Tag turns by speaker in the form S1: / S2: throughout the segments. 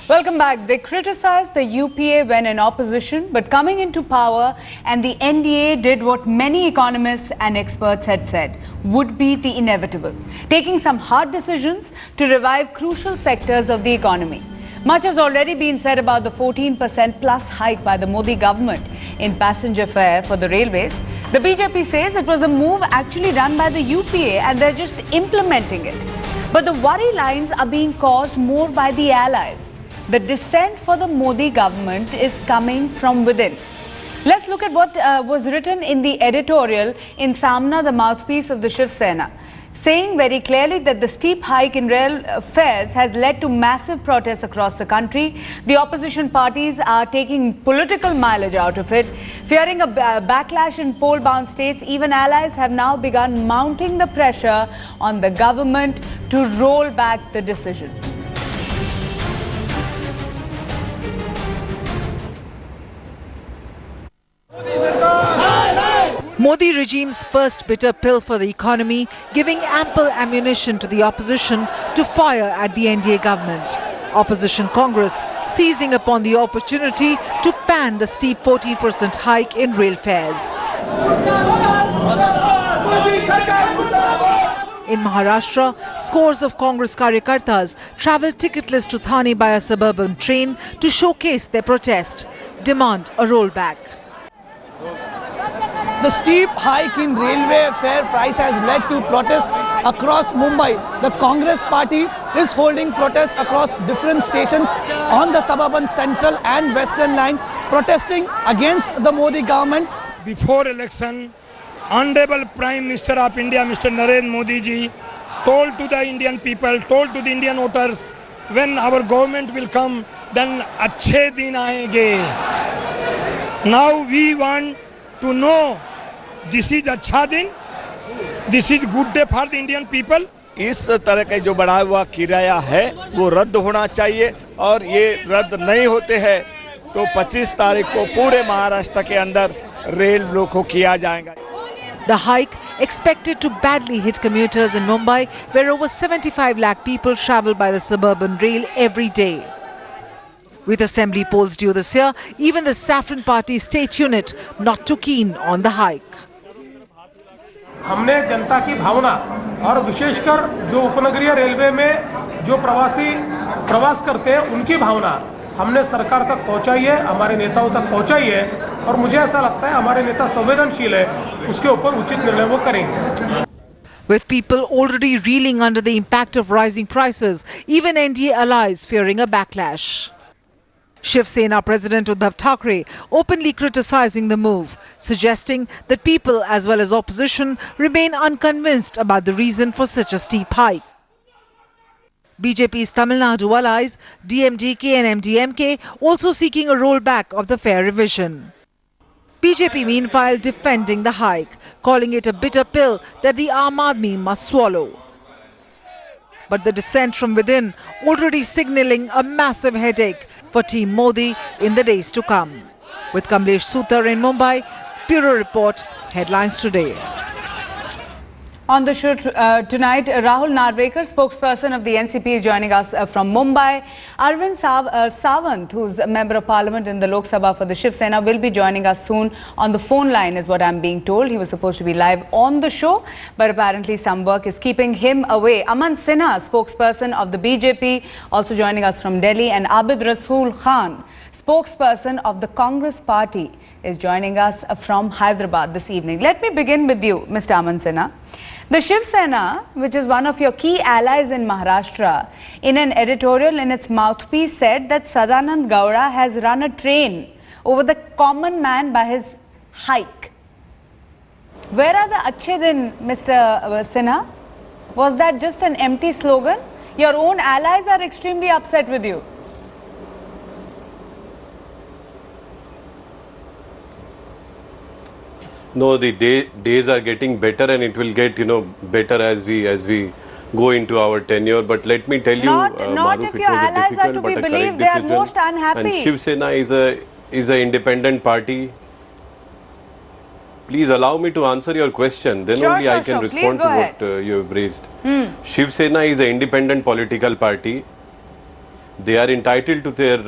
S1: Welcome back. They criticized the UPA when in opposition, but coming into power, and the NDA did what many economists and experts had said would be the inevitable, taking some hard decisions to revive crucial sectors of the economy. Much has already been said about the 14% plus hike by the Modi government in passenger fare for the railways. The BJP says it was a move actually done by the UPA and they're just implementing it. But the worry lines are being caused more by the allies. The dissent for the Modi government is coming from within. Let's look at what was written in the editorial in Samna, the mouthpiece of the Shiv Sena, saying very clearly that the steep hike in rail fares has led to massive protests across the country. The opposition parties are taking political mileage out of it. Fearing a backlash in poll-bound states, even allies have now begun mounting the pressure on the government to roll back the decision.
S2: Modi regime's first bitter pill for the economy, giving ample ammunition to the opposition to fire at the NDA government. Opposition Congress seizing upon the opportunity to ban the steep 14% hike in rail fares. In Maharashtra, scores of Congress Karyakartas travelled ticketless to Thane by a suburban train to showcase their protest, demand a rollback.
S3: The steep hike in railway fare price has led to protests across Mumbai. The Congress party is holding protests across different stations on the suburban central and western line, protesting against the Modi government.
S4: Before election, Honorable Prime Minister of India, Mr. Narendra Modi ji, told to the Indian people, told to the Indian voters, when our government will come, then अच्छे दिन आएंगे. Now we want to know, this is अच्छा दिन, this is good day for the Indian people.
S5: इस तरह का जो बढ़ा हुआ किराया है वो रद्द होना चाहिए और ये रद्द नहीं होते हैं तो 25 तारीख को पूरे महाराष्ट्र के अंदर रेल रोको किया जाएगा.
S2: The hike expected to badly hit commuters in Mumbai, where over 75 lakh people travel by the suburban rail every day. With assembly polls due this year, even the Saffron Party state unit not too keen on the hike.
S6: हमने जनता की भावना और विशेषकर जो उपनगरीय railway में जो प्रवासी प्रवास करते हैं उनकी भावना हमने सरकार तक पहुंचाई है, हमारे नेताओं तक पहुंचाई है और मुझे ऐसा लगता है हमारे नेता संवेदनशील है, उसके ऊपर उचित निर्णय वो करेंगे.
S2: With people already reeling under the impact of rising prices, even NDA allies fearing a backlash. Shiv Sena President Uddhav Thackeray openly criticizing the move, suggesting that people as well as opposition remain unconvinced about the reason for such a steep hike. BJP's Tamil Nadu allies, DMDK and MDMK also seeking a rollback of the fare revision. BJP meanwhile defending the hike, calling it a bitter pill that the Aam Aadmi must swallow. But the dissent from within already signalling a massive headache for Team Modi in the days to come. With Kamlesh Sutar in Mumbai, Bureau Report, Headlines Today.
S1: On the show tonight, Rahul Narvekar, spokesperson of the NCP, is joining us from Mumbai. Arvind Sawant, who's a member of parliament in the Lok Sabha for the Shiv Sena, will be joining us soon on the phone line, is what I'm being told. He was supposed to be live on the show, but apparently some work is keeping him away. Aman Sinha, spokesperson of the BJP, also joining us from Delhi, and Abid Rasool Khan, spokesperson of the Congress party, is joining us from Hyderabad this evening. Let me begin with you, Mr. Aman Sinha. The Shiv Sena, which is one of your key allies in Maharashtra, in an editorial in its mouthpiece said that Sadanand Gowda has run a train over the common man by his hike. Where are the Achhe Din, Mr. Sinha? Was that just an empty slogan? Your own allies are extremely upset with you.
S7: No, the days are getting better, and it will get better as we go into our tenure. But let me tell you,
S1: not if your allies are to be believed, they are most unhappy.
S7: And Shiv Sena is an independent party. Please allow me to answer your question. Then only I can respond to what you have raised. Shiv Sena is an independent political party. They are entitled to their,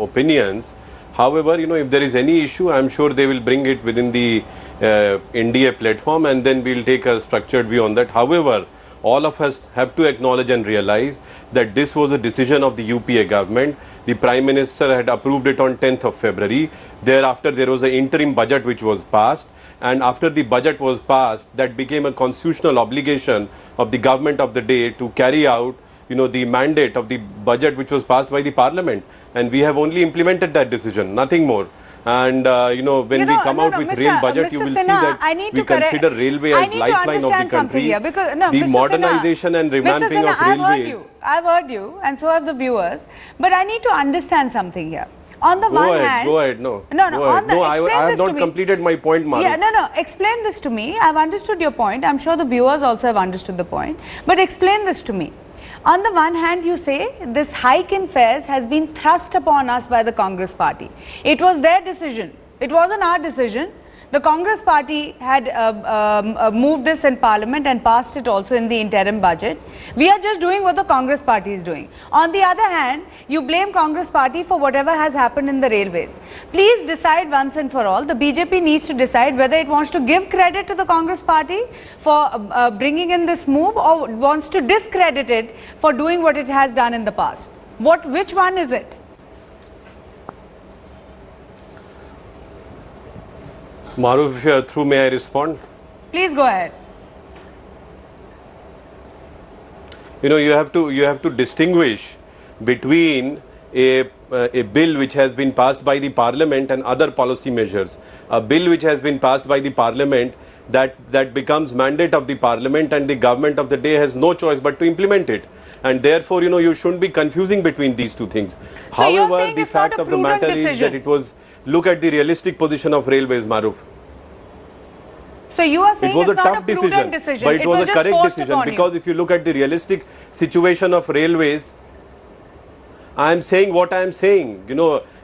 S7: opinions. However, if there is any issue, I'm sure they will bring it within the NDA platform, and then we'll take a structured view on that. However, all of us have to acknowledge and realize that this was a decision of the UPA government. The Prime Minister had approved it on 10th of February. Thereafter, there was an interim budget which was passed. And after the budget was passed, that became a constitutional obligation of the government of the day to carry out, the mandate of the budget which was passed by the Parliament. And we have only implemented that decision, nothing more. And when we come out with real budget, you will see that we consider railway as lifeline of the country. The modernization and revamping of railways.
S1: I've heard you, and so have the viewers. But I need to understand something here. On the one hand,
S7: go ahead. I have not completed my point, Maru.
S1: Yeah, explain this to me. I've understood your point. I'm sure the viewers also have understood the point. But explain this to me. On the one hand, you say this hike in fares has been thrust upon us by the Congress party. It was their decision. It wasn't our decision. The Congress party had moved this in Parliament and passed it also in the interim budget. We are just doing what the Congress party is doing. On the other hand, you blame Congress party for whatever has happened in the railways. Please decide once and for all. The BJP needs to decide whether it wants to give credit to the Congress party for bringing in this move, or wants to discredit it for doing what it has done in the past. Which one is it?
S7: Maru, if you are through, may I respond?
S1: Please go ahead.
S7: You have to distinguish between a bill which has been passed by the Parliament and other policy measures. A bill which has been passed by the Parliament that becomes mandate of the Parliament, and the government of the day has no choice but to implement it. And therefore, you shouldn't be confusing between these two things.
S1: So
S7: however, the fact of the matter is that it was, look at the realistic position of railways, Maruf.
S1: So you are saying
S7: it was
S1: it's
S7: a
S1: not
S7: tough
S1: a prudent decision,
S7: but it was a correct decision, because if you look at the realistic situation of railways, I am saying what I am saying.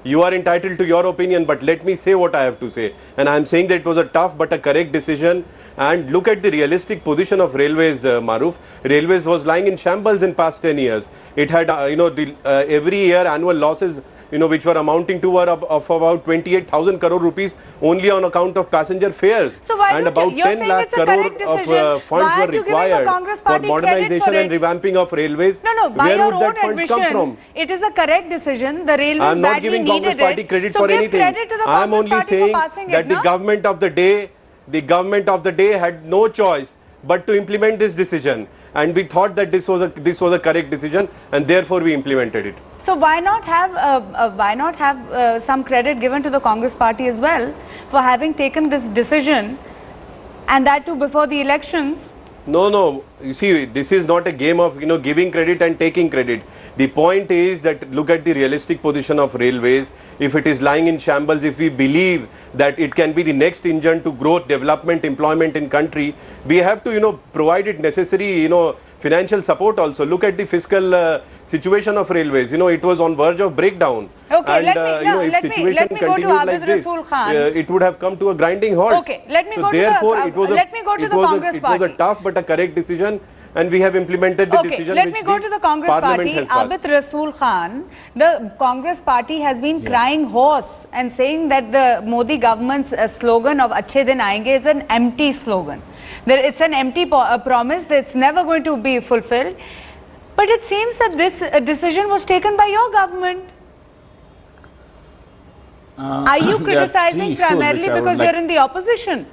S7: You are entitled to your opinion, but let me say what I have to say. And I am saying that it was a tough but a correct decision. And look at the realistic position of railways, Maruf. Railways was lying in shambles in past 10 years. It had, every year annual losses, which were amounting to of about 28,000 crore rupees only on account of passenger fares.
S1: So why
S7: and about 10 lakh crore of funds were required for modernization and revamping of railways.
S1: By
S7: Where
S1: your
S7: would that
S1: own
S7: funds come
S1: admission,
S7: from?
S1: it is a correct decision. The railways
S7: I am not
S1: badly
S7: giving Congress
S1: needed
S7: party credit
S1: so
S7: for
S1: give
S7: anything.
S1: Credit to the
S7: I am
S1: Congress
S7: only
S1: party
S7: saying
S1: for passing
S7: that
S1: it,
S7: the government of the day had no choice but to implement this decision. And we thought that this was a correct decision, and therefore we implemented it.
S1: So why not have some credit given to the Congress party as well for having taken this decision, and that too before the elections?
S7: No. You see, this is not a game of giving credit and taking credit. The point is that look at the realistic position of railways. If it is lying in shambles, if we believe that it can be the next engine to growth, development, employment in country, we have to provide it necessary financial support also. Look at the fiscal situation of railways. It was on verge of breakdown.
S1: Okay,
S7: and if situation continues like this, it would have come to a grinding halt.
S1: Okay, let me go to the Congress party.
S7: It was a tough but a correct decision, and we have implemented the decision.
S1: Let me go to the Congress party. Abid Rasool Khan, the Congress party has been crying hoarse and saying that the Modi government's slogan of Achhe Din Aayenge is an empty slogan. It's an empty promise that's never going to be fulfilled. But it seems that this decision was taken by your government. Are you criticizing primarily because you're in the opposition?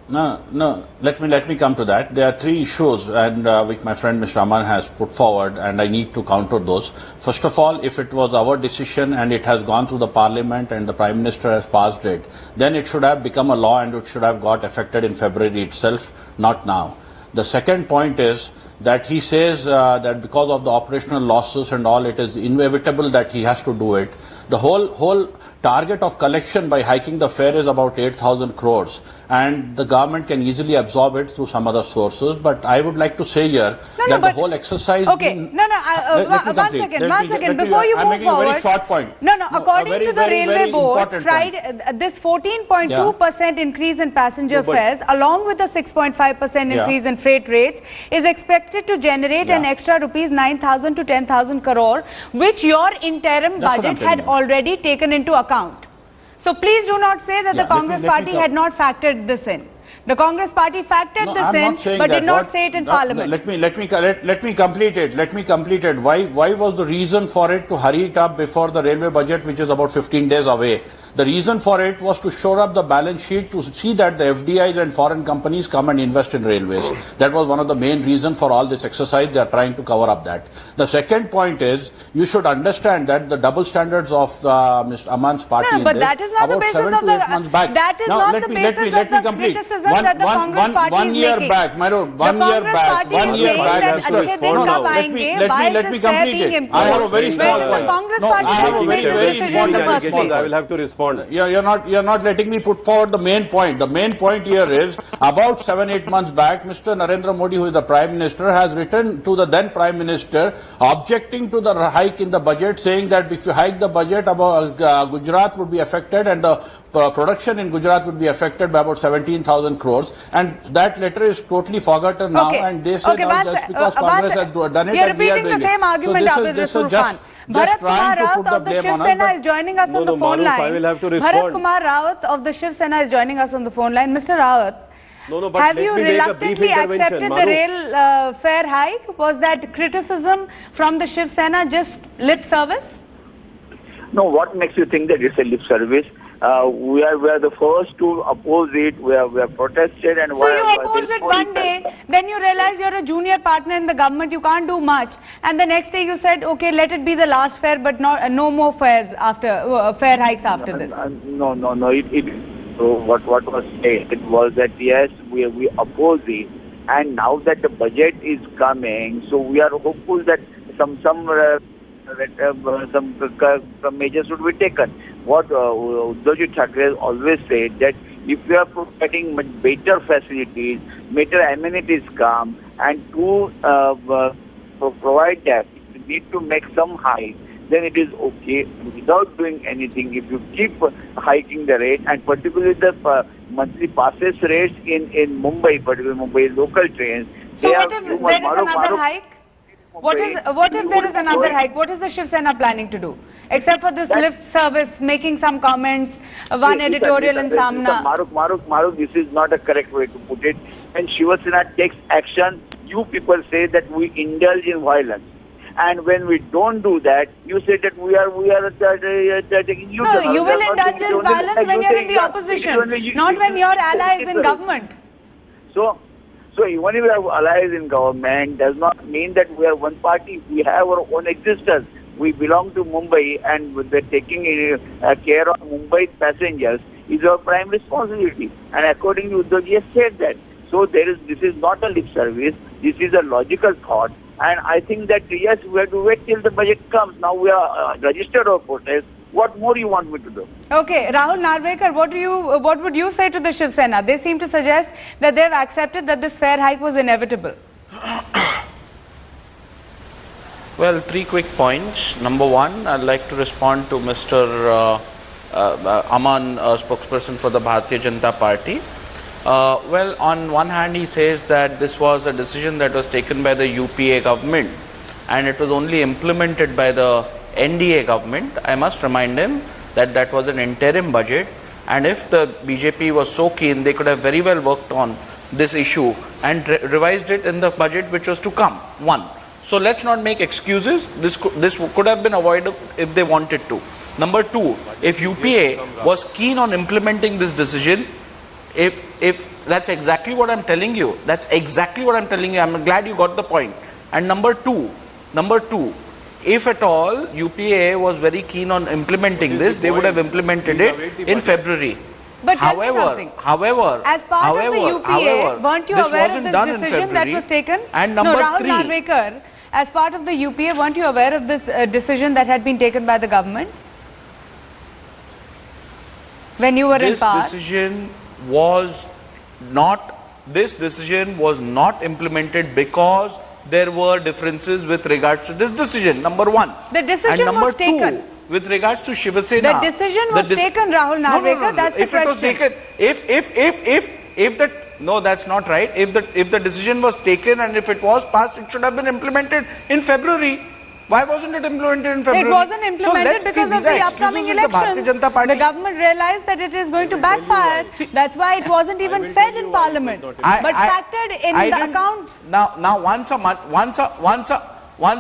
S8: No. Let me come to that. There are three issues, and which my friend Mr. Aman has put forward, and I need to counter those. First of all, if it was our decision and it has gone through the Parliament and the Prime Minister has passed it, then it should have become a law and it should have got affected in February itself, not now. The second point is that he says that because of the operational losses and all, it is inevitable that he has to do it. The whole target of collection by hiking the fare is about 8,000 crores, and the government can easily absorb it through some other sources. But I would like to say here that the whole exercise...
S1: Okay, one second, before you move forward...
S8: I'm making a very short point.
S1: According to the Railway Board, this 14.2% increase in passenger fares, along with the 6.5% increase in freight rates, is expected expected to generate an extra rupees 9,000 to 10,000 crore, which your interim
S8: That's what I'm
S1: budget had
S8: telling you.
S1: already taken into account. So please do not say that the Congress party had not factored this in. The Congress party factored this
S8: I'm
S1: in,
S8: not saying
S1: but
S8: that.
S1: did not
S8: What-
S1: say it in
S8: no,
S1: Parliament.
S8: Let me complete it. Let me complete it. Why was the reason for it to hurry it up before the railway budget, which is about 15 days away? The reason for it was to shore up the balance sheet to see that the FDIs and foreign companies come and invest in railways. That was one of the main reasons for all this exercise. They are trying to cover up that. The second point is, you should understand that the double standards of Mr. Aman's party.
S1: No,
S8: in
S1: but
S8: this,
S1: that is not the
S8: about
S1: basis
S8: 7
S1: of
S8: to
S1: the
S8: 8 months back.
S1: that is
S8: Now,
S1: not
S8: let
S1: the
S8: me-
S1: basis
S8: let me
S1: of the
S8: complete.
S1: criticism that the Congress party
S8: one
S1: is
S8: year
S1: making.
S8: back, Myro,
S1: The
S8: one year
S1: Congress
S8: back,
S1: party
S8: one
S1: is
S8: year
S1: saying
S8: back,
S1: that
S8: has to
S1: अच्छे दिन
S8: respond
S1: कब
S8: now.
S1: आएंगे? Why
S8: let
S1: is
S8: me
S1: this fare
S8: complete
S1: being
S8: it.
S1: imposed?
S8: I have a very
S1: Where
S8: small
S1: does
S8: point.
S1: the Congress
S8: No,
S1: party
S8: I have
S1: has
S8: a
S1: made
S8: very,
S1: this
S8: very
S1: decision in the
S8: small
S1: first
S8: point.
S1: place?
S7: I will have to respond.
S8: You're not letting me put forward the main point. The main point here is about 7-8 months back, Mr. Narendra Modi, who is the Prime Minister, has written to the then Prime Minister objecting to the hike in the budget, saying that if you hike the budget, about Gujarat would be affected and the production in Gujarat would be affected by about 17,000 crores. And that letter is totally forgotten now.
S1: Okay.
S8: And they say
S1: Okay,
S8: now
S1: Vans-
S8: just because Congress has done it,
S1: You're
S8: and we are
S1: repeating the
S8: doing
S1: same
S8: it.
S1: argument,
S8: So
S1: Abid
S8: this is
S1: Rasool
S8: just
S1: Khan. Bharat Kumar
S8: trying to
S1: Rawat
S8: put the
S1: of the
S8: blame
S1: Shiv
S8: on us,
S1: Sena
S8: but-
S1: is joining us on the
S7: No,
S1: phone
S7: Maruf,
S1: line.
S7: I will have to
S1: Bharat
S7: respond.
S1: Kumar Rawat of the Shiv Sena is joining us on the phone line. Mr. Rawat,
S7: No, but
S1: have
S7: let
S1: you
S7: me make a brief
S1: reluctantly
S7: intervention.
S1: accepted the
S7: Maruf.
S1: rail fare hike? Was that criticism from the Shiv Sena just lip service?
S9: No, what makes you think that it's a lip service? We are the first to oppose it. We have protested and.
S1: So you opposed it one day, then you realized you're a junior partner in the government, you can't do much, and the next day you said, okay, let it be the last fare, but no more fares after fare hikes after this.
S9: No. So what was said was that yes, we oppose it, and now that the budget is coming, so we are hopeful that some measures would be taken. What Uddhavji Thackeray has always said, that if we are providing much better facilities, better amenities come, and to provide that, we need to make some hike, then it is okay. Without doing anything, if you keep hiking the rate, and particularly the monthly passes rates in Mumbai, particularly Mumbai local trains.
S1: So what if there is another hike? What if there is another hike? What is the Shiv Sena planning to do? Except for this lip service, making some comments, one editorial in Samna.
S9: Maruf, this is not a correct way to put it. When Shiv Sena takes action, you people say that we indulge in violence. And when we don't do that, you say that we are taking you.
S1: No, you will indulge in violence when you're in the opposition, not when your ally is in government.
S9: So even if we have allies in government, does not mean that we are one party. We have our own existence. We belong to Mumbai, and we're taking care of Mumbai passengers is our prime responsibility. And according to Uddhavji has said that. So this is not a lip service. This is a logical thought. And I think that yes, we have to wait till the budget comes. Now we are registered our protest. What more you want me to do?
S1: Okay, Rahul Narvekar, what would you say to the Shiv Sena? They seem to suggest that they've accepted that this fare hike was inevitable.
S10: Well, 3 quick points. Number one, I'd like to respond to Mr. Aman, spokesperson for the Bharatiya Janata Party. Well, on one hand, he says that this was a decision that was taken by the UPA government and it was only implemented by the NDA government. I must remind him that that was an interim budget, and if the BJP was so keen, they could have very well worked on this issue and revised it in the budget which was to come. One. So let's not make excuses. This could have been avoided if they wanted to. Number two, if UPA was keen on implementing this decision, if that's exactly what I'm telling you, I'm glad you got the point. And number two, if at all UPA was very keen on implementing this, they would have implemented it in February.
S1: But however, as part of the UPA, weren't you aware of this decision that was taken?
S10: And number
S1: Rahul
S10: three,
S1: Narvekar, as part of the UPA, weren't you aware of this decision that had been taken by the government when you were in power?
S10: This decision was not implemented because there were differences with regards to this decision. Number one.
S1: The decision
S10: and number
S1: was taken.
S10: Two, with regards to Shiv Sena.
S1: The decision was taken, Rahul Narvekar. That's the question.
S10: If it was taken, if No, that's not right. If the decision was taken and if it was passed, it should have been implemented in February. Why wasn't it implemented in February?
S1: It wasn't implemented because of the upcoming elections. The government realized that it is going to backfire. That's why it wasn't even said in Parliament, but factored in the accounts.
S10: Now, once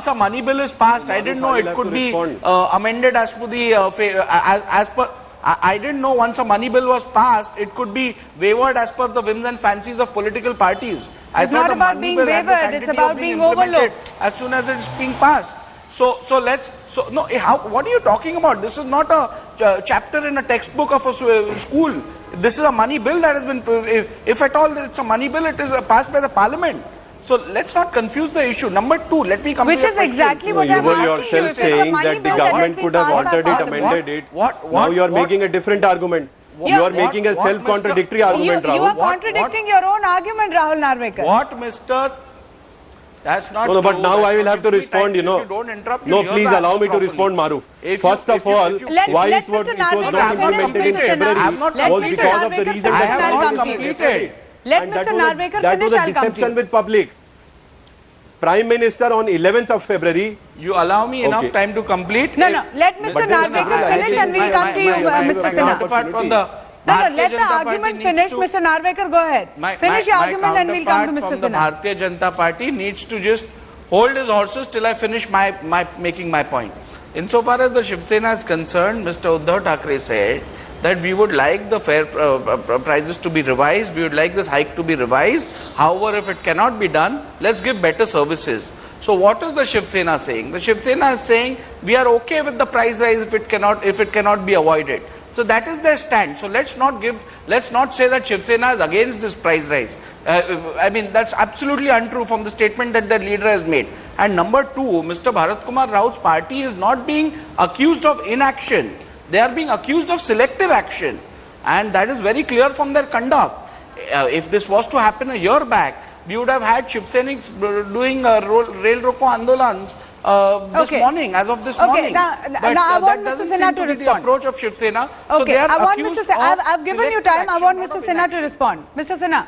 S10: a money bill is passed, I didn't know it could be amended as per the I didn't know once a money bill was passed, it could be wavered as per the whims and fancies of political parties.
S1: It's not about being wavered, it's about being overlooked.
S10: As soon as it's being passed. What are you talking about? This is not a chapter in a textbook of a school. This is a money bill that has been, if at all it's a money bill, it is passed by the Parliament. So let's not confuse the issue. Number two, let me come to your question.
S1: Which is exactly what I'm asking you.
S7: You were yourself saying that the government could have altered it, amended it. Now you are making a different argument. You are making a self-contradictory argument, Rahul.
S1: You are contradicting your own argument, Rahul Narvekar.
S10: What, Mr. That's not
S7: true. But now I will have to respond, you know. No, please allow me to respond, Maruf. First of all, why it was not implemented in February was because of the reason that
S10: I have not completed.
S1: Let Mr. Narvekar finish.
S7: That was a deception with public. Prime Minister on 11th of February.
S10: You allow me enough time to complete?
S1: No. Let Mr. Narvekar finish and we'll come to you, Mr. Sinha. No, let the argument finish. Mr. Narvekar, go ahead. Finish your argument and we'll come to Mr. Sinha.
S10: The Bharatiya Janata Party needs to just hold his horses till I finish making my point. Insofar as the Shiv Sena is concerned, Mr. Uddhav Thackeray said that we would like the fare prices to be revised, we would like this hike to be revised. However, if it cannot be done, let's give better services. So what is the Shiv Sena saying? The Shiv Sena is saying we are okay with the price rise if it cannot be avoided. So that is their stand. So let's not say that Shiv Sena is against this price rise. I mean, that's absolutely untrue from the statement that the leader has made. And number two, Mr. Bharat Kumar Rao's party is not being accused of inaction. They are being accused of selective action. And that is very clear from their conduct. If this was to happen a year back, we would have had Shiv Sainiks doing rail roko andolans this morning, as of this morning.
S1: Now I want Mr. Sinha to respond.
S10: The approach of Shiv Sena.
S1: Okay, I want Mr. Sinha. I've given you time. I want Mr. Sinha to respond. Mr. Sinha.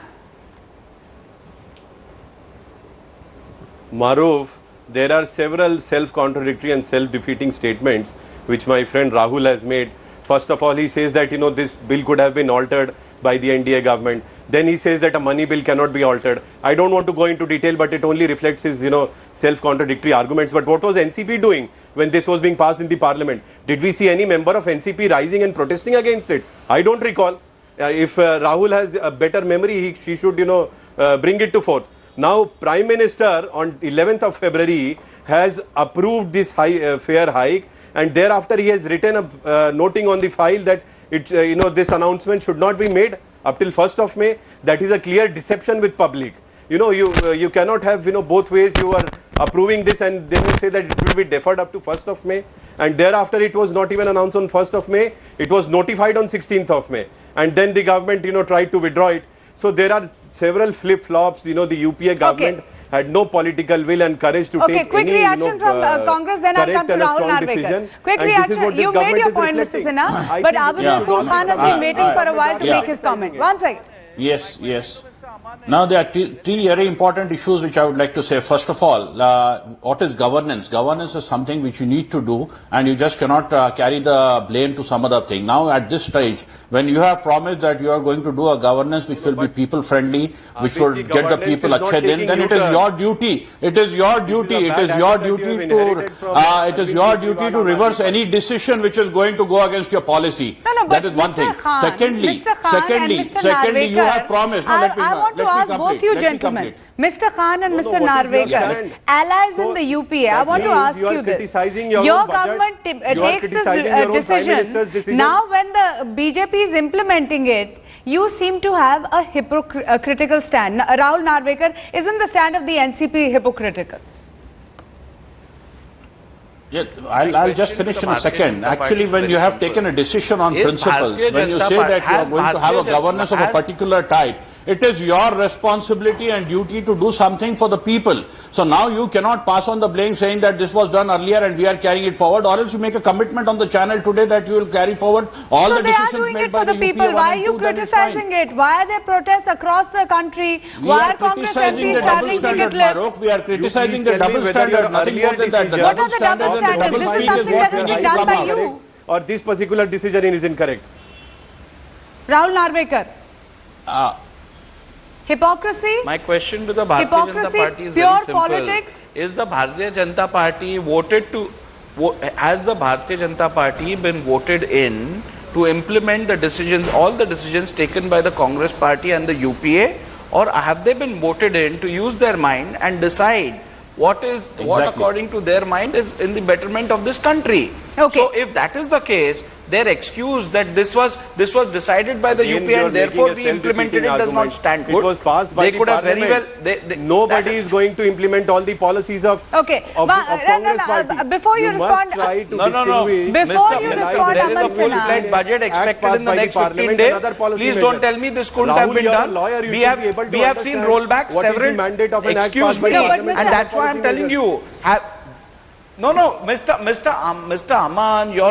S7: Maruf, there are several self-contradictory and self-defeating statements which my friend Rahul has made. First of all, he says that, you know, this bill could have been altered by the NDA government. Then he says that a money bill cannot be altered. I don't want to go into detail, but it only reflects his, you know, self-contradictory arguments. But what was NCP doing when this was being passed in the parliament? Did we see any member of NCP rising and protesting against it? I don't recall. If Rahul has a better memory, she should, you know, bring it to forth. Now, Prime Minister on 11th of February has approved this fare hike, and thereafter he has written a noting on the file that this announcement should not be made up till 1st of May. That is a clear deception with public. You know, you cannot have, you know, both ways. You are approving this and then you say that it will be deferred up to 1st of May, and thereafter it was not even announced on 1st of May. It was notified on 16th of May, and then the government, you know, tried to withdraw it. So there are several flip-flops. You know, the UPA government had no political will and courage to take
S1: quick
S7: any,
S1: reaction from Congress, then I'll come to Rahul Narvekar. Quick reaction. You made your point, Mr. Sinha, but Abid Rasool Khan has been waiting for a while to make his comment. One second.
S8: Yes. Now there are three very important issues which I would like to say. First of all, what is governance? Governance is something which you need to do, and you just cannot carry the blame to some other thing. Now at this stage, when you have promised that you are going to do a governance which will be people friendly, which will get the people ached in, then it is your duty. It is your duty to reverse any decision which is going to go against your policy. That is one thing. Secondly, you have promised.
S1: I want to ask both you gentlemen, Mr. Khan and Mr. Narvekar, allies in the UPA, I want to ask you this. Your government takes this decision. Now when the BJP is implementing it, you seem to have a hypocritical stand. Rahul Narvekar, isn't the stand of the NCP hypocritical?
S8: Yeah, I'll just finish in a second. Actually, when you have taken a decision on principles, when you say that you are going to have a governance of a particular type, it is your responsibility and duty to do something for the people. So now you cannot pass on the blame saying that this was done earlier and we are carrying it forward, or else you make a commitment on the channel today that you will carry forward all the decisions made by the UPA. So they are doing it for the people.
S1: Why are you criticizing it? Why are there protests across the country? Why are Congress MPs traveling ticketless?
S8: We are criticizing the double standard. Nothing more than that.
S1: What are the double standards? This is something that has been done by you.
S11: Or this particular decision is incorrect.
S1: Rahul Narvekar. Hypocrisy?
S10: My question to the Bharatiya Janata Party is
S1: pure
S10: very simple.
S1: politics?
S10: Is the Bharatiya Janata Party has the Bharatiya Janata Party been voted in to implement the decisions, all the decisions taken by the Congress Party and the UPA, or have they been voted in to use their mind and decide what according to their mind is in the betterment of this country?
S1: Okay.
S10: So if that is the case, their excuse that this was decided by the UPA and therefore we implemented it does not stand good.
S11: It was passed by the parliament. Nobody is going to implement all the policies of Congress Party.
S1: Before you respond,
S10: Before you respond,
S1: there
S10: is a full-fledged budget expected in the next 15 days. Please don't tell me this couldn't have been done. We have seen rollback several. Excuse me, and that's why I'm telling you. No, Mr. Aman, you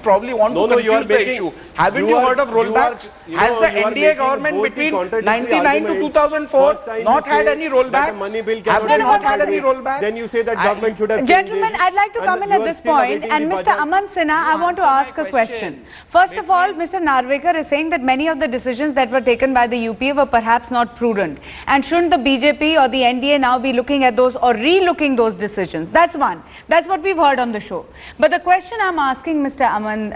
S10: probably want to confuse the issue. Haven't you heard of rollbacks? Has the NDA government between 1999 to 2004 not had any rollbacks? Have they not had any rollbacks?
S11: Then you say that government should have.
S1: Gentlemen, I'd like to come in at this point, and Mr. Aman Sinha, I want to ask a question. First of all, Mr. Narvekar is saying that many of the decisions that were taken by the UPA were perhaps not prudent. And shouldn't the BJP or the NDA now be looking at those or re-looking those decisions? That's one. That's what we've heard on the show. But the question I'm asking Mr. Aman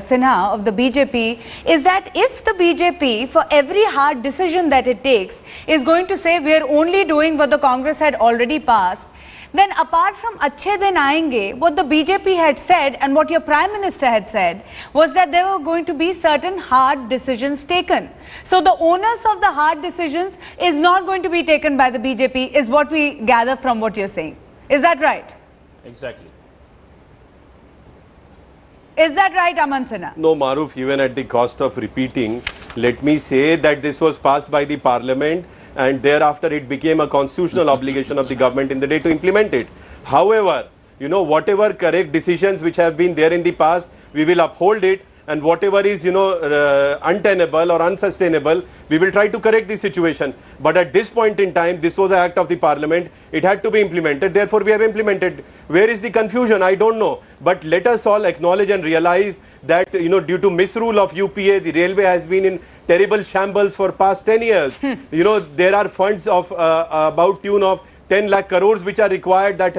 S1: Sinha of the BJP is that if the BJP, for every hard decision that it takes, is going to say we are only doing what the Congress had already passed, then apart from Achhe Din Aayenge, what the BJP had said and what your Prime Minister had said was that there were going to be certain hard decisions taken. So the onus of the hard decisions is not going to be taken by the BJP, is what we gather from what you're saying. Is that right?
S8: Exactly.
S1: Is that right, Aman Sinha?
S11: No, Maruf, even at the cost of repeating, let me say that this was passed by the parliament and thereafter it became a constitutional obligation of the government in the day to implement it. However, you know, whatever correct decisions which have been there in the past, we will uphold it, and whatever is, you know, untenable or unsustainable, we will try to correct the situation. But at this point in time, this was an act of the parliament. It had to be implemented. Therefore, we have implemented. Where is the confusion? I don't know. But let us all acknowledge and realize that, you know, due to misrule of UPA, the railway has been in terrible shambles for past 10 years. You know, there are funds of about tune of 10 lakh crores which are required. That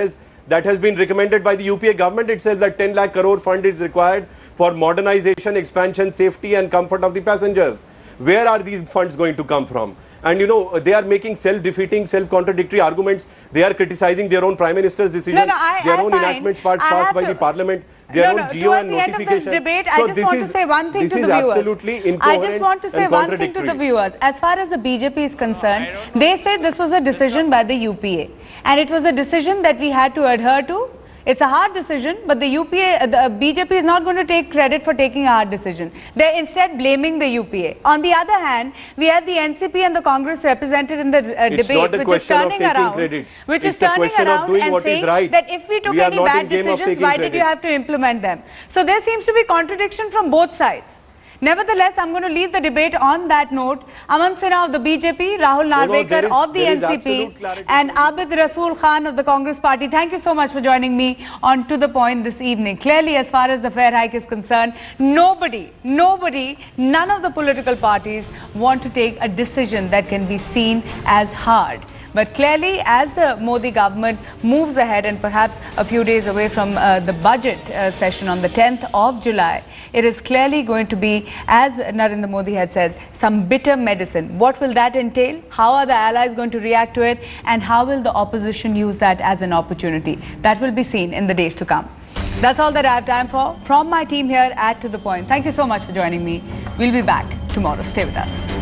S11: has been recommended by the UPA government itself, that 10 lakh crore fund is required for modernization, expansion, safety and comfort of the passengers. Where are these funds going to come from? And you know, they are making self-defeating, self-contradictory arguments. They are criticizing their own Prime Minister's decision, their own enactments passed by the Parliament, their own GO and notification.
S1: Towards the end of this debate, I just want to say one thing to the viewers.
S11: Absolutely incoherent.
S1: I just want to say one thing to the viewers. As far as the BJP is concerned, they say this was a decision by the UPA. And it was a decision that we had to adhere to. It's a hard decision, but the BJP is not going to take credit for taking a hard decision. They're instead blaming the UPA. On the other hand, we have the NCP and the Congress represented in the debate, which is turning around and saying that if we took any bad decisions, why did you have to implement them? So there seems to be contradiction from both sides. Nevertheless, I'm going to leave the debate on that note. Aman Sinha of the BJP, Rahul Narvekar of the NCP, and Abid Rasool Khan of the Congress Party. Thank you so much for joining me on To The Point this evening. Clearly, as far as the fare hike is concerned, none of the political parties want to take a decision that can be seen as hard. But clearly, as the Modi government moves ahead and perhaps a few days away from the budget session on the 10th of July, it is clearly going to be, as Narendra Modi had said, some bitter medicine. What will that entail? How are the allies going to react to it? And how will the opposition use that as an opportunity? That will be seen in the days to come. That's all that I have time for. From my team here at To The Point, thank you so much for joining me. We'll be back tomorrow. Stay with us.